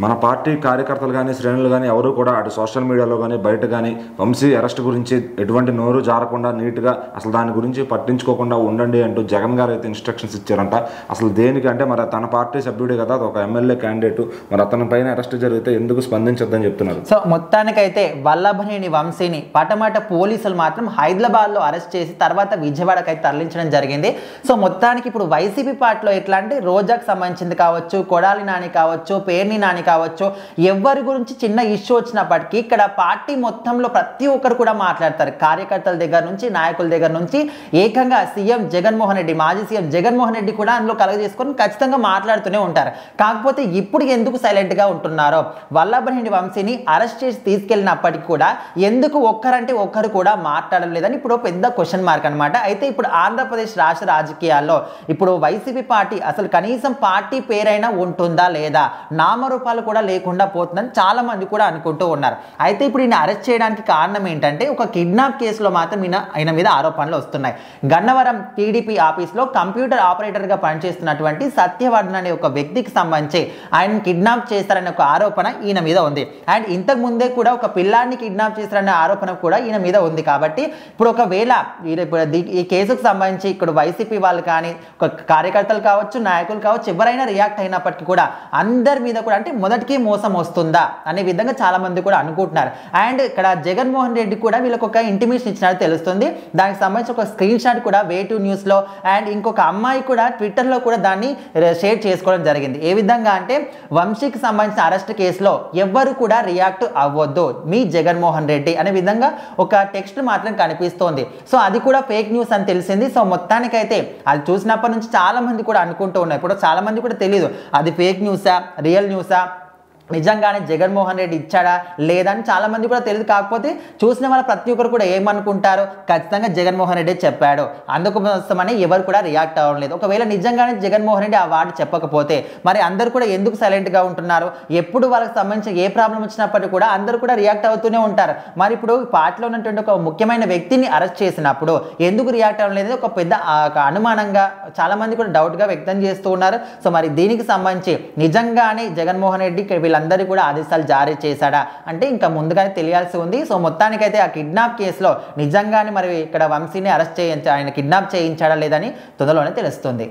మన పార్టీ కార్యకర్తలు కానీ శ్రేణులు కానీ ఎవరు కూడా అటు సోషల్ మీడియాలో కానీ బయట కానీ వంశీ అరెస్ట్ గురించి ఎటువంటి నోరు జారకుండా నీట్గా అసలు దాని గురించి పట్టించుకోకుండా ఉండండి అంటూ జగన్ గారు అయితే ఇన్స్ట్రక్షన్స్ ఇచ్చారంట. అసలు దేనికి అంటే మరి తన పార్టీ సభ్యుడే కదా, అది ఒక ఎమ్మెల్యే క్యాండిడేట్, మరి అతని పైన అరెస్ట్ జరిగితే ఎందుకు స్పందించొద్దని చెప్తున్నారు. సో మొత్తానికైతే వల్లభనేని వంశీని పటమాట పోలీసులు మాత్రం హైదరాబాద్లో అరెస్ట్ చేసి తర్వాత విజయవాడకి అయితే తరలించడం జరిగింది. సో మొత్తానికి ఇప్పుడు వైసీపీ పార్టీలో ఎట్లా అంటే రోజాకు సంబంధించింది కావచ్చు, కొడాలి నాని కావచ్చు, పేర్ని నాని కావచ్చు, ఎవరి గురించి చిన్న ఇష్యూ వచ్చినప్పటికీ ఇక్కడ పార్టీ మొత్తంలో ప్రతి ఒక్కరు కూడా మాట్లాడతారు. కార్యకర్తల దగ్గర నుంచి నాయకుల దగ్గర నుంచి ఏకంగా సీఎం జగన్మోహన్ రెడ్డి, మాజీ సీఎం జగన్మోహన్ రెడ్డి కూడా అందులో కలగజేసుకొని ఖచ్చితంగా మాట్లాడుతూనే ఉంటారు. కాకపోతే ఇప్పుడు ఎందుకు సైలెంట్గా ఉంటున్నారో, వల్లభనేని వంశీని అరెస్ట్ చేసి తీసుకెళ్ళినప్పటికీ కూడా ఎందుకు ఒక్కరంటే ఒక్కరు కూడా మాట్లాడలేదని ఇప్పుడు పెద్ద క్వశ్చన్ మార్క్ అనమాట. అయితే ఇప్పుడు ఆంధ్రప్రదేశ్ రాష్ట్ర రాజకీయాల్లో ఇప్పుడు వైసీపీ పార్టీ అసలు కనీసం పార్టీ పేరైనా ఉంటుందా లేదా, నామరూపాలు కూడా లేకుండా పోతుందని చాలా మంది కూడా అనుకుంటూ ఉన్నారు. అయితే ఇప్పుడు ఈయన అరెస్ట్ చేయడానికి కారణం ఏంటంటే ఒక కిడ్నాప్ కేసులో మాత్రం ఆయన మీద ఆరోపణలు వస్తున్నాయి. గన్నవరం టీడీపీ ఆఫీస్లో కంప్యూటర్ ఆపరేటర్గా పనిచేస్తున్నటువంటి సత్యవర్ధన్ అనే ఒక వ్యక్తికి సంబంధించి ఆయన కిడ్నాప్ చేస్తారనే ఒక ఆరోపణ ఈయన మీద ఉంది. అండ్ ఇంతకు ముందే కూడా ఒక పిల్లాన్ని కిడ్నాప్ చేస్తారనే ఆరోపణ కూడా ఈయన మీద ఉంది. కాబట్టి ఇప్పుడు ఒకవేళ ఈ కేసుకు సంబంధించి ఇక్కడ వైసీపీ వాళ్ళు కానీ ఒక కార్యకర్తలు కావచ్చు, నాయకులు కావచ్చు, ఎవరైనా రియాక్ట్ అయినప్పటికీ కూడా అందరి మీద కూడా అంటే మొదటికి మోసం వస్తుందా అనే విధంగా చాలా మంది కూడా అనుకుంటున్నారు. అండ్ ఇక్కడ జగన్మోహన్ రెడ్డి కూడా వీళ్ళకి ఒక ఇంటిమేషన్ ఇచ్చినట్టు తెలుస్తుంది. దానికి సంబంధించి ఒక స్క్రీన్ షాట్ కూడా వే2 న్యూస్లో అండ్ ఇంకొక అమ్మాయి కూడా ట్విట్టర్లో కూడా దాన్ని షేర్ చేసుకోవడం జరిగింది. ఏ విధంగా అంటే వంశీకి సంబంధించిన అరెస్ట్ కేసులో ఎవ్వరు కూడా రియాక్ట్ అవ్వద్దు మీ జగన్మోహన్ రెడ్డి అనే విధంగా ఒక టెక్స్ట్ మాత్రం కనిపిస్తోంది. సో అది కూడా ఫేక్ న్యూస్ అని తెలిసింది. సో మొత్తానికైతే అది చూసినప్పటి నుంచి చాలా మంది కూడా అనుకుంటూ ఉన్నారు. ఇప్పుడు చాలా మంది కూడా తెలియదు అది ఫేక్ న్యూసా రియల్ న్యూసా, నిజంగానే జగన్మోహన్ రెడ్డి ఇచ్చాడా లేదని చాలా మంది కూడా తెలియదు. కాకపోతే చూసిన వాళ్ళ ప్రతి ఒక్కరు కూడా ఏమనుకుంటారు, ఖచ్చితంగా జగన్మోహన్ రెడ్డి చెప్పాడు అందుకోసమని ఎవరు కూడా రియాక్ట్ అవ్వలేదు. ఒకవేళ నిజంగానే జగన్మోహన్ రెడ్డి ఆ వార్డు చెప్పకపోతే మరి అందరూ కూడా ఎందుకు సైలెంట్గా ఉంటున్నారు? ఎప్పుడు వాళ్ళకి సంబంధించిన ఏ ప్రాబ్లం వచ్చినప్పటికీ కూడా అందరూ కూడా రియాక్ట్ అవుతూనే ఉంటారు. మరి ఇప్పుడు పార్టీలో ఉన్నటువంటి ఒక ముఖ్యమైన వ్యక్తిని అరెస్ట్ చేసినప్పుడు ఎందుకు రియాక్ట్ అవ్వలేదు ఒక పెద్ద అనుమానంగా చాలా మంది కూడా డౌట్గా వ్యక్తం చేస్తూ ఉన్నారు. సో మరి దీనికి సంబంధించి నిజంగానే జగన్మోహన్ రెడ్డి అందరూ కూడా ఆదేశాలు జారీ చేశాడా అంటే ఇంకా ముందుగానే తెలియాల్సి ఉంది. సో మొత్తానికైతే ఆ కిడ్నాప్ కేసులో నిజంగానే మరి ఇక్కడ వంశీని అరెస్ట్ ఆయన కిడ్నాప్ చేయించాడా లేదని తొందరలోనే తెలుస్తుంది.